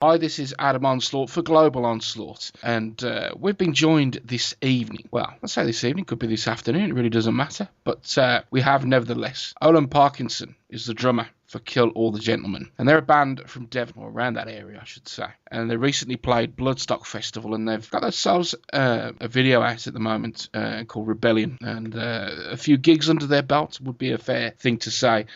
Hi, this is Adam Onslaught for Global Onslaught, and we've been joined this evening. Well, let's say this evening, could be this afternoon, it really doesn't matter. But we have, nevertheless, Olan Parkinson is the drummer for Kill All the Gentlemen. And they're a band from Devon, or around that area, I should say. And they recently played Bloodstock Festival, and they've got themselves a video out at the moment called Rebellion. And a few gigs under their belt would be a fair thing to say.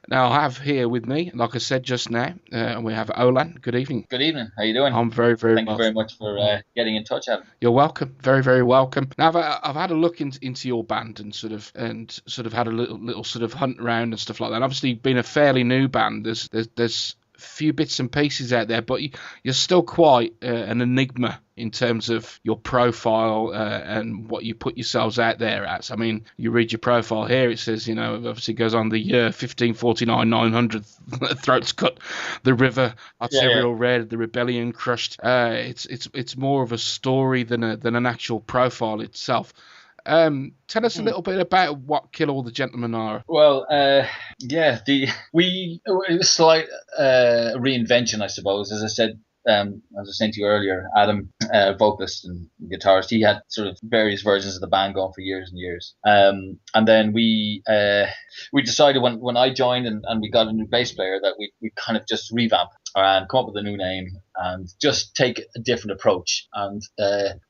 Now, I have here with me, like I said just now, we have Olan. Good evening. Good evening. How you doing? I'm very, very well. Thank you very much for getting in touch, Adam. You're welcome. Very, very welcome. Now, I've had a look into your band and sort of had a little sort of hunt around and stuff like that. And obviously, being a fairly new band, there's few bits and pieces out there, but you're still quite an enigma in terms of your profile and what you put yourselves out there as. I mean, you read your profile here, it says, obviously goes on the year 1549, 900, throats cut, the river, arterial red, the rebellion crushed. It's more of a story than an actual profile itself. Tell us a little bit about what Kill All the Gentlemen are. Well, it was a slight reinvention, I suppose. As I said, as I was saying to you earlier, Adam, vocalist and guitarist, he had sort of various versions of the band going for years and years. And then we decided when I joined and we got a new bass player that we kind of just revamp and come up with a new name and just take a different approach. And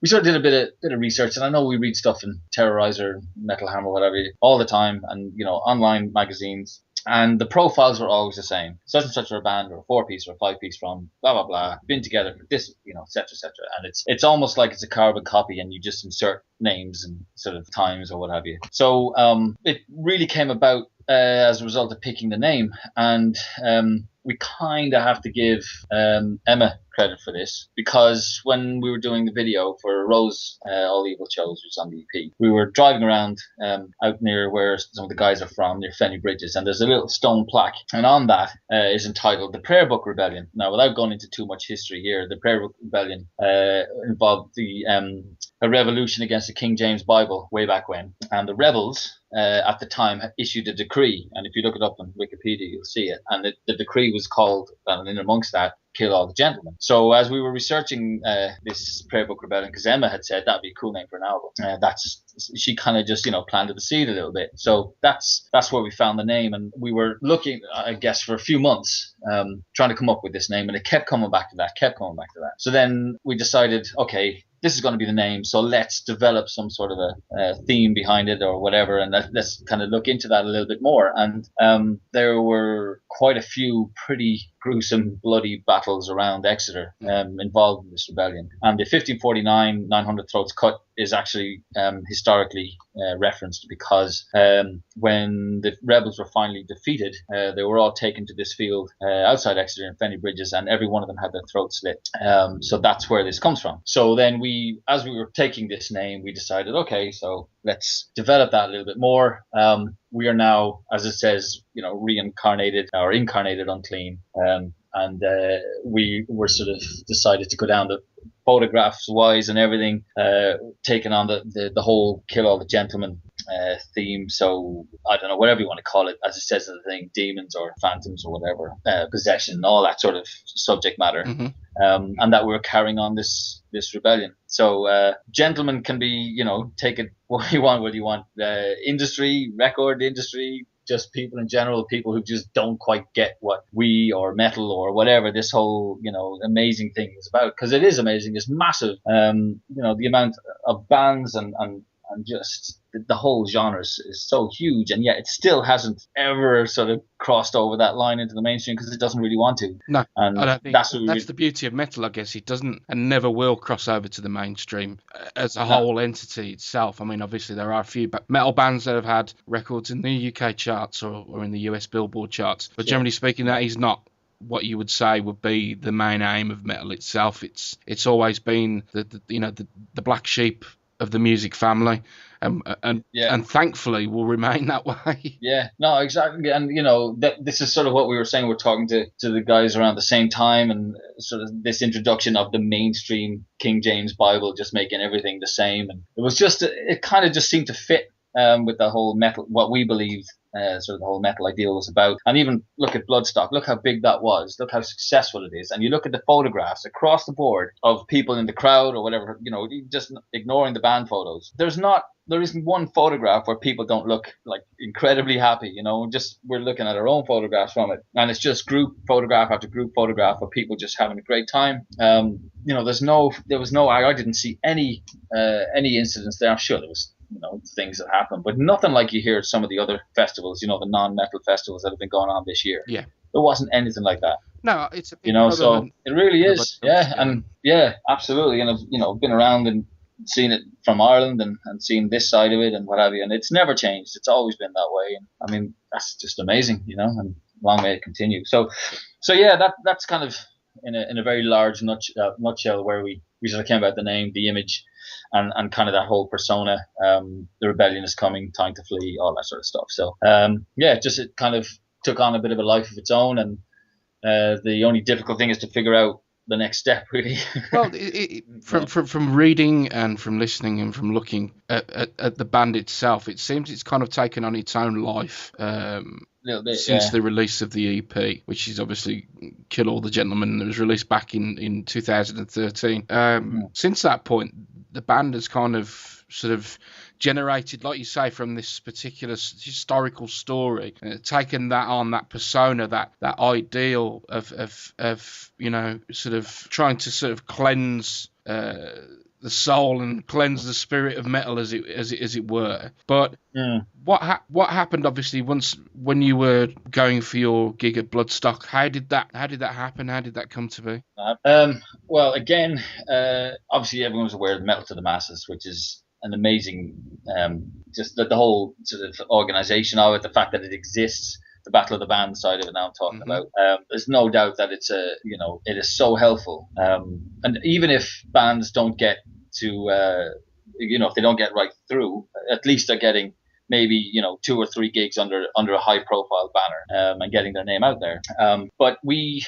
we sort of did a bit of research. And I know we read stuff in Terrorizer, Metal Hammer, whatever, all the time, and online magazines. And the profiles were always the same. Such and such are a band or a 4-piece or a 5-piece from blah, blah, blah. Been together for this, et cetera, et cetera. And it's almost like it's a carbon copy and you just insert names and sort of times or what have you. So it really came about as a result of picking the name. And we kind of have to give Emma credit for this, because when we were doing the video for Rose All Evil Chose, which is on the EP, we were driving around out near where some of the guys are from, near Fenny Bridges, and there's a little stone plaque, and on that is entitled The Prayer Book Rebellion. Now, without going into too much history here, the Prayer Book Rebellion involved a revolution against the King James Bible way back when, and the rebels at the time had issued a decree, and if you look it up on Wikipedia you'll see it, and the decree was called, and in amongst that, Kill All the Gentlemen. So as we were researching this Prayer Book Rebellion, because Emma had said that'd be a cool name for an album, she kind of just planted the seed a little bit. So that's where we found the name, and we were looking, I guess, for a few months trying to come up with this name, and it kept coming back to that. So then we decided, okay, this is going to be the name, so let's develop some sort of a theme behind it or whatever, and let's kind of look into that a little bit more. And there were quite a few pretty gruesome, bloody battles around Exeter involved in this rebellion. And the 1549 900 throats cut is actually historically referenced, because when the rebels were finally defeated, they were all taken to this field outside Exeter in Fenny Bridges, and every one of them had their throat slit. So that's where this comes from. So then as we were taking this name, we decided, okay, so let's develop that a little bit more. We are now, as it says, reincarnated or incarnated unclean. And we were sort of decided to go down the photographs wise and everything, taking on the whole Kill All the Gentlemen theme. So I don't know, whatever you want to call it, as it says in the thing, demons or phantoms or whatever, possession, all that sort of subject matter. Mm-hmm. And that we were carrying on this rebellion. So gentlemen can be, take it what you want, industry, record industry, just people in general, people who just don't quite get what we or metal or whatever this whole amazing thing is about, because it is amazing. It's massive. The amount of bands and just the whole genre is so huge, and yet it still hasn't ever sort of crossed over that line into the mainstream, because it doesn't really want to. No, and I don't think that's the beauty of metal, I guess. It doesn't and never will cross over to the mainstream as a whole entity itself. I mean, obviously there are a few metal bands that have had records in the UK charts or in the US Billboard charts, but generally speaking, that is not what you would say would be the main aim of metal itself. It's always been the black sheep of the music family, and thankfully will remain that way. Yeah, no, exactly. And this is sort of what we were saying. We're talking to the guys around the same time, and sort of this introduction of the mainstream King James Bible, just making everything the same, and it kind of just seemed to fit with the whole metal, what we believed sort of the whole metal ideal was about. And even look at Bloodstock, look how big that was, look how successful it is. And you look at the photographs across the board of people in the crowd or whatever, you know, just ignoring the band photos. There isn't one photograph where people don't look like incredibly happy, you know, just we're looking at our own photographs from it. And it's just group photograph after group photograph of people just having a great time. You know, I didn't see any incidents there. I'm sure there was, you know, things that happen, but nothing like you hear at some of the other festivals, you know, the non-metal festivals that have been going on this year. Yeah. There wasn't anything like that. No, it's a big, you know, so it really is. Yeah. And yeah, absolutely. And I've, you know, been around and seen it from Ireland and seen this side of it and what have you, and it's never changed. It's always been that way. And I mean, that's just amazing, you know, and long may it continue. So yeah, that's kind of in a very large nutshell where we sort of came about the name, the image, and kind of that whole persona. The rebellion is coming, time to flee, all that sort of stuff. So yeah, just it kind of took on a bit of a life of its own, and the only difficult thing is to figure out the next step, really. Well, from reading and from listening and from looking at the band itself, it seems it's kind of taken on its own life since the release of the EP, which is obviously Kill All the Gentlemen, that was released back in 2013. Since that point, the band has kind of sort of generated, like you say, from this particular historical story, taken that on, that persona, that ideal of you know, sort of trying to sort of cleanse the soul and cleanse the spirit of metal, as it were. But what happened, obviously, when you were going for your gig at Bloodstock? How did that happen? How did that come to be? Well, again, obviously everyone was aware of Metal to the Masses, which is an amazing, just the whole sort of organization of it, the fact that it exists, the Battle of the Band side of it now I'm talking about. There's no doubt that it's it is so helpful. And even if bands don't get to, if they don't get right through, at least they're getting maybe, you know, 2 or 3 gigs under a high profile banner, and getting their name out there. But we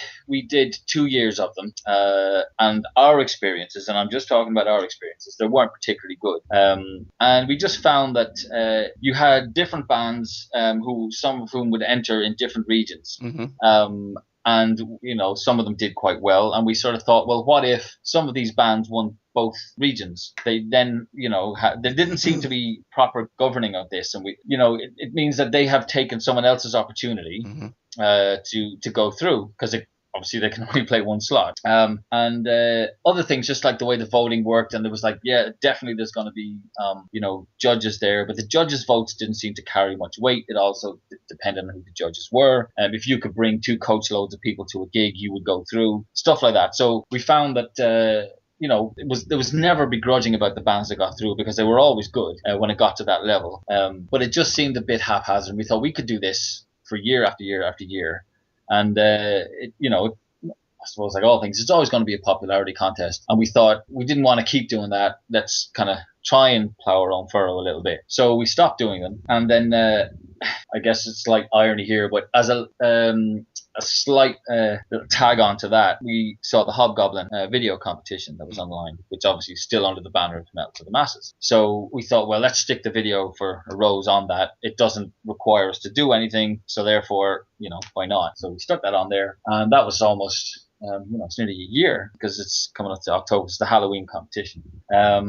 did 2 years of them, and our experiences, and I'm just talking about our experiences, they weren't particularly good. And we just found that you had different bands, some of whom would enter in different regions. And, you know, some of them did quite well. And we sort of thought, well, what if some of these bands won both regions? They then, you know, there didn't seem to be proper governing of this. And we, you know, it means that they have taken someone else's opportunity to go through, because obviously they can only play one slot. And other things, just like the way the voting worked, and there was like, yeah, definitely there's going to be, you know, judges there, but the judges' votes didn't seem to carry much weight. It also depended on who the judges were. If you could bring 2 coachloads of people to a gig, you would go through, stuff like that. So we found that, you know, there was never begrudging about the bands that got through, because they were always good when it got to that level. But it just seemed a bit haphazard. We thought we could do this for year after year after year. And, you know, I suppose like all things, it's always going to be a popularity contest. And we thought we didn't want to keep doing that. Let's kind of try and plow our own furrow a little bit. So we stopped doing them. And then I guess it's like irony here, but as a slight little tag on to that, we saw the Hobgoblin video competition that was online, which obviously is still under the banner of Metal to the Masses. So we thought, well, let's stick the video for a rose on that. It doesn't require us to do anything, so therefore, you know, why not? So we stuck that on there, and that was almost, you know, it's nearly a year, because it's coming up to October. It's the Halloween competition. Yeah,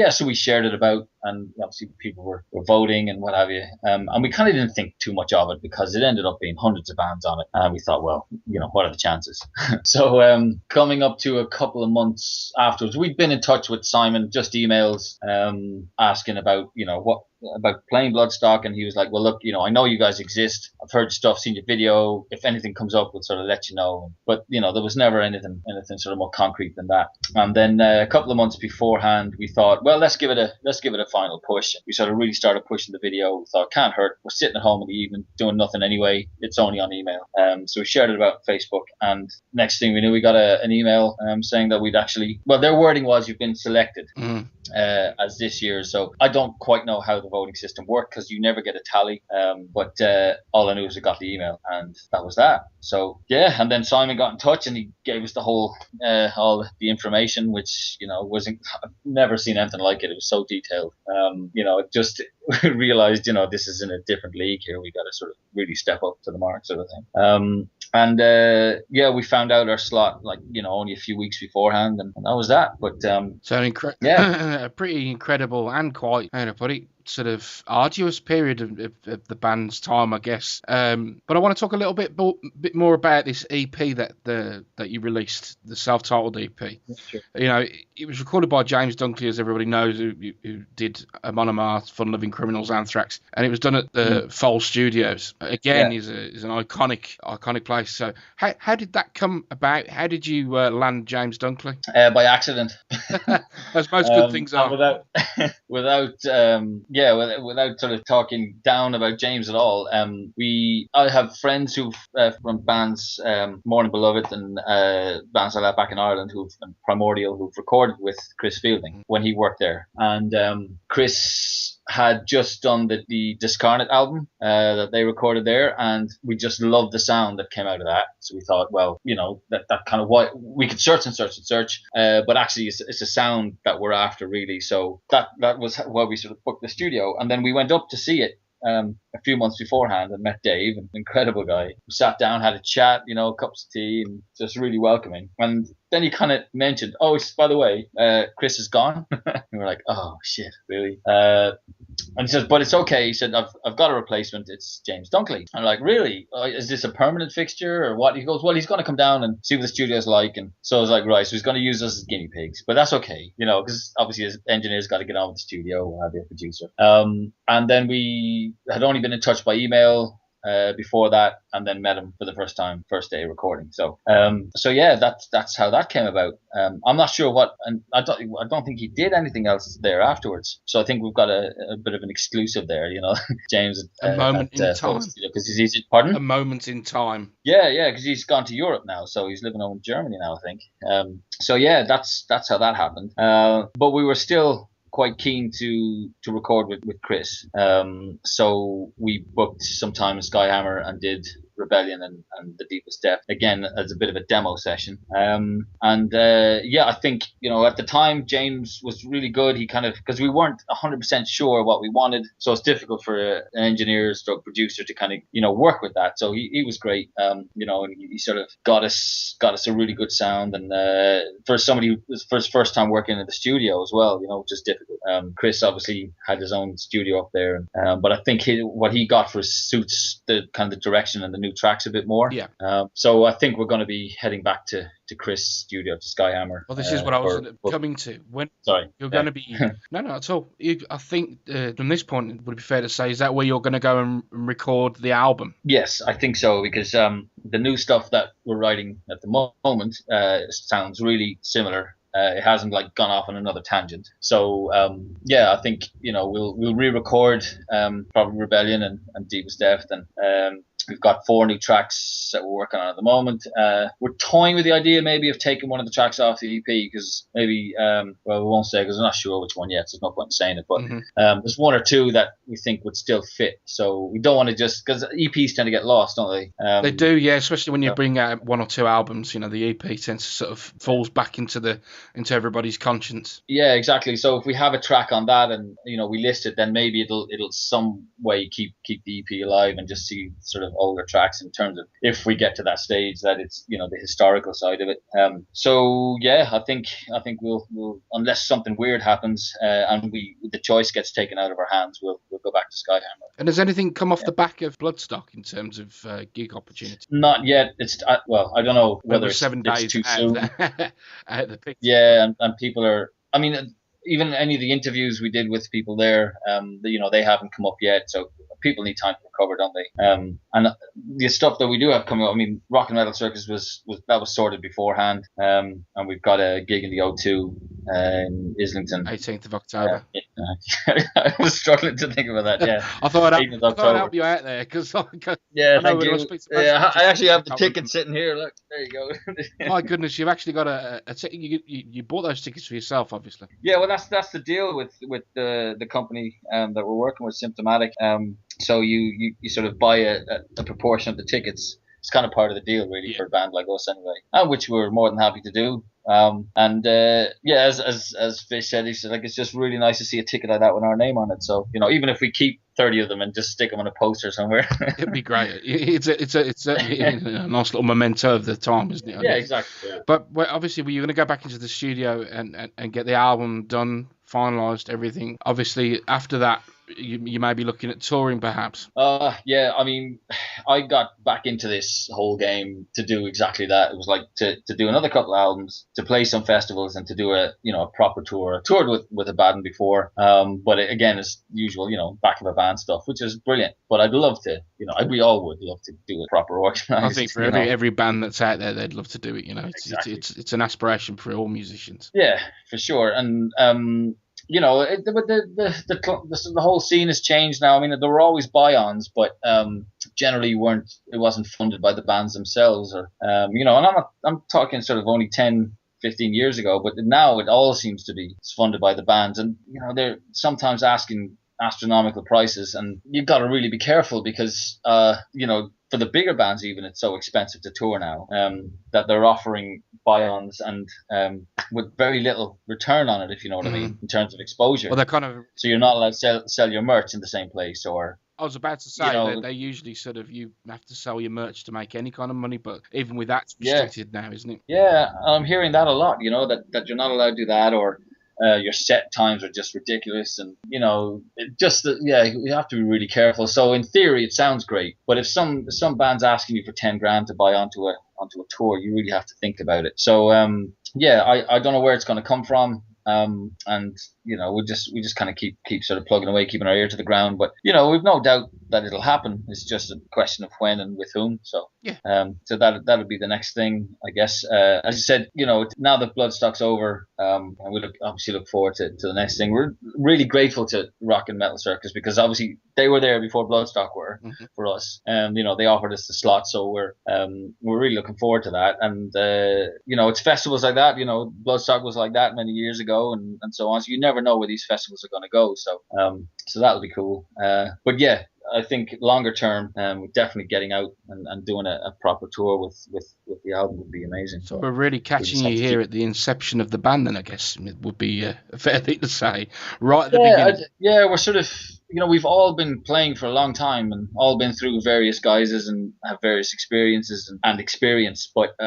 so we shared it about, and obviously people were voting and what have you. And we kind of didn't think too much of it, because it ended up being hundreds of bands on it. And we thought, well, you know, what are the chances? So coming up to a couple of months afterwards, we'd been in touch with Simon, just emails, asking about, you know, about playing Bloodstock, and he was like, well, look, you know, I know you guys exist, I've heard your stuff, seen your video, if anything comes up, we'll sort of let you know. But, you know, there was never anything sort of more concrete than that. And then a couple of months beforehand, we thought, well, let's give it a final push. We sort of really started pushing the video. We thought, can't hurt, we're sitting at home in the evening doing nothing anyway, it's only on email. So we shared it about Facebook, and next thing we knew, we got an email saying that we'd actually, well, their wording was, you've been selected. as this year. So I don't quite know how the voting system worked because you never get a tally. But all I knew was I got the email, and that was that. So yeah, and then Simon got in touch and he gave us the whole all the information, which wasn't. I've never seen anything like it. It was so detailed. It just realized this is in a different league here. We got to sort of really step up to the mark, sort of thing. And we found out our slot only a few weeks beforehand, and that was that. But a pretty incredible and quite, how to put it, sort of arduous period of the band's time, I guess. But I want to talk a little bit more about this EP that you released, the self-titled EP. Sure. It was recorded by James Dunkley, as everybody knows, who did Amon Amarth, Fun Loving Criminals, Anthrax, and it was done at the Foal Studios. Again, is an iconic place. So how did that come about? How did you land James Dunkley? By accident. As most good things are. Without sort of talking down about James at all. I have friends who've from bands, Morning Beloved and bands like that back in Ireland, and Primordial, who've recorded with Chris Fielding when he worked there. And Chris had just done the Discarnate album that they recorded there, and we just loved the sound that came out of that. So we thought, well, that kind of what we could search, but actually it's a sound that we're after, really. So that was why we sort of booked the studio, and then we went up to see it a few months beforehand and met Dave, an incredible guy. We sat down, had a chat, cups of tea, and just really welcoming. And then he kind of mentioned, oh, by the way, Chris is gone. And we're like, oh shit, really? And he says, but it's okay. He said, I've got a replacement. It's James Dunkley. I'm like, really? Is this a permanent fixture or what? He goes, well, he's going to come down and see what the studio's like. And so I was like, right, so he's going to use us as guinea pigs, but that's okay, because obviously his engineer's got to get on with the studio, we'll have a producer. And then we had only been in touch by email before that, and then met him for the first time, first day recording. So yeah, that's how that came about. I'm not sure what, and I don't think he did anything else there afterwards. So I think we've got a bit of an exclusive there, James. A moment in time. Because he's pardon? A moment in time. Yeah, because he's gone to Europe now, so he's living over in Germany now, I think. So yeah, that's how that happened. But we were still quite keen to record with Chris. So we booked some time in Skyhammer and did Rebellion and The Deepest Depth again as a bit of a demo session. I think at the time James was really good. He kind of, because we weren't 100% sure what we wanted, so it's difficult for an engineer stroke producer to kind of work with that. So he was great. And he sort of got us a really good sound, and for somebody who was for his first time working in the studio as well, which is difficult. Chris obviously had his own studio up there, but I think what he got for suits the kind of the direction and the new tracks a bit more. Yeah. So I think we're going to be heading back to Chris' studio, to Skyhammer. Well, this is what I was coming to. When you're going to be no, at all. I think from this point, it would be fair to say, is that where you're going to go and record the album? Yes, I think so, because the new stuff that we're writing at the moment sounds really similar. It hasn't gone off on another tangent. So I think we'll re-record probably Rebellion and Deepest Depth, and we've got 4 new tracks that we're working on at the moment. We're toying with the idea maybe of taking one of the tracks off the EP, because maybe, we won't say because I'm not sure which one yet, so there's no point in saying it, but there's 1 or 2 that we think would still fit. So we don't want to just, because EPs tend to get lost, don't they? They do, yeah, especially when you bring out 1 or 2 albums, the EP tends to sort of falls back into everybody's conscience. Yeah, exactly. So if we have a track on that and, we list it, then maybe it'll some way keep the EP alive and just see sort of older tracks in terms of if we get to that stage that it's the historical side of it. So yeah, I think we'll unless something weird happens and the choice gets taken out of our hands, we'll go back to Skyhammer. And has anything come off the back of Bloodstock in terms of gig opportunities? Not yet. It's I don't know whether it's 7 days it's too soon. Out the picture. Yeah, and people are. I mean, even any of the interviews we did with people there, they haven't come up yet. So people need time to recover, don't they? And the stuff that we do have coming up, I mean, Rock and Metal Circus was sorted beforehand, and we've got a gig in the O2 in Islington, 18th of October. I was struggling to think about that. Yeah, I thought 18th of I'd October. help you out there because Yeah, I know thank when I you. speak to most Yeah, I Manchester actually City, have the can't remember. ticket sitting here. Look, there you go. My goodness, you've actually got a ticket. You bought those tickets for yourself, obviously. Yeah, well, that's the deal with the company that we're working with, Symptomatic. So you sort of buy a proportion of the tickets. It's kind of part of the deal, really, Yeah. for a band like us, anyway. Which we're more than happy to do. And yeah, as Fish said, he said like it's just really nice to see a ticket like that with our name on it. So even if we keep 30 of them and just stick them on a poster somewhere. It'd be great. It's certainly a nice little memento of the time, isn't it? I Yeah, guess. exactly. Yeah. But obviously, were you going to go back into the studio and get the album done, finalised, everything? Obviously, after that, you may be looking at touring, perhaps. Yeah, I mean, I got back into this whole game to do exactly that. It was like to do another couple of albums, to play some festivals, and to do a proper tour. I toured with a band before, but again, as usual, back of a band stuff, which is brilliant. But I'd love to, we all would love to do it proper organized. I think for every band that's out there, they'd love to do it. Exactly. It's an aspiration for all musicians. Yeah, for sure. And the whole scene has changed now. I mean, there were always buy-ons, but generally it wasn't funded by the bands themselves, or and I'm talking sort of only 10, 15 years ago, but now it all seems to be funded by the bands, and they're sometimes asking astronomical prices, and you've got to really be careful because for the bigger bands even, it's so expensive to tour now, that they're offering buy-ons and with very little return on it, if you know what I mean, in terms of exposure. Well, they're kind of. So you're not allowed to sell your merch in the same place, or. I was about to say that they usually sort of, you have to sell your merch to make any kind of money, but even with that, it's restricted now, isn't it? Yeah, I'm hearing that a lot. That you're not allowed to do that, or your set times are just ridiculous, and you have to be really careful. So in theory, it sounds great, but if some band's asking you for 10 grand to buy onto a tour, you really have to think about it. So I don't know where it's going to come from. And we just kind of keep sort of plugging away, keeping our ear to the ground. But we've no doubt that it'll happen. It's just a question of when and with whom. So so that'll be the next thing, I guess. As you said, now that Bloodstock's over, and we obviously look forward to the next thing. We're really grateful to Rock and Metal Circus because obviously they were there before Bloodstock were for us. They offered us the slot, so we're really looking forward to that. And it's festivals like that. Bloodstock was like that many years ago. And so on. So you never know where these festivals are going to go. So so that'll be cool. But yeah, I think longer term, we're definitely getting out and doing a proper tour with the album would be amazing. So we're really catching you here at the inception of the band, then I guess it would be a fair thing to say, right at the beginning. Yeah, we're sort of. We've all been playing for a long time and all been through various guises and have various experiences and experience, but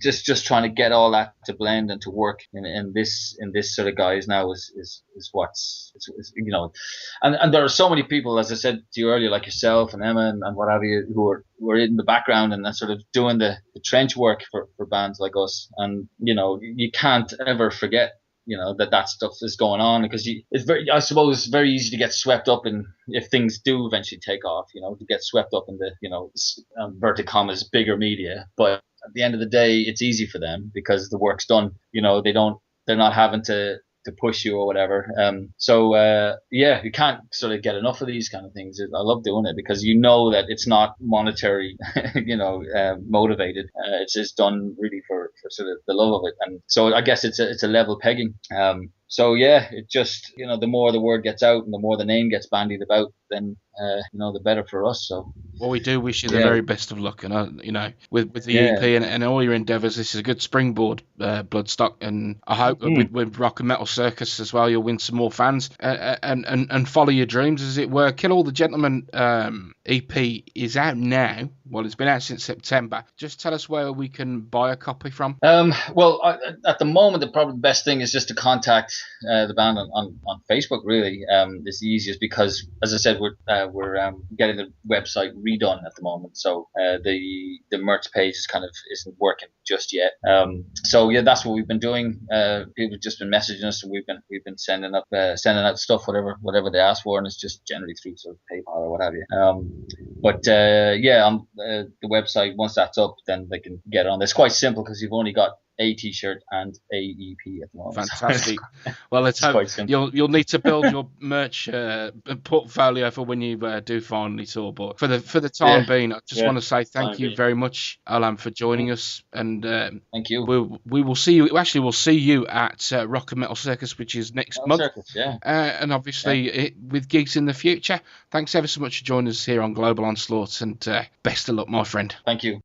just trying to get all that to blend and to work in this sort of guise now is what's and there are so many people, as I said to you earlier, like yourself and Emma and what have you, who are in the background and sort of doing the trench work for bands like us, and you can't ever forget that stuff is going on, because I suppose it's very easy to get swept up in, if things do eventually take off, to get swept up in the, inverted commas, bigger media. But at the end of the day, it's easy for them because the work's done. They're not having to push you or whatever. You can't sort of get enough of these kind of things. I love doing it because that it's not monetary, motivated. It's just done really for sort of the love of it, and so I guess it's a level pegging. It just the more the word gets out and the more the name gets bandied about, then the better for us. So. Well, we do wish you the very best of luck, and with the EP and all your endeavours. This is a good springboard, Bloodstock, and I hope with Rock and Metal Circus as well, you'll win some more fans and follow your dreams, as it were. Kill All the Gentlemen EP is out now. Well, it's been out since September. Just tell us where we can buy a copy from. Well, at the moment, probably the best thing is just to contact the band on Facebook. Really, it's the easiest because, as I said, we're getting the website redone at the moment, so the merch page isn't working just yet. That's what we've been doing. People have just been messaging us, and we've been sending out stuff, whatever they ask for, and it's just generally through sort of PayPal or what have you. On the website, once that's up, then they can get on. It's quite simple because you've only got a t-shirt and a EP at the moment. Fantastic. Well, let's It's hope quite simple. you'll need to build your merch portfolio for when you do finally tour. But for the time being, I just want to say thank you very much, Olan, for joining us. And thank you. We will see you. Actually, we'll see you at Rock and Metal Circus, which is next month. Circus, and obviously with gigs in the future. Thanks ever so much for joining us here on Global Onslaught, and best of luck, my friend. Thank you.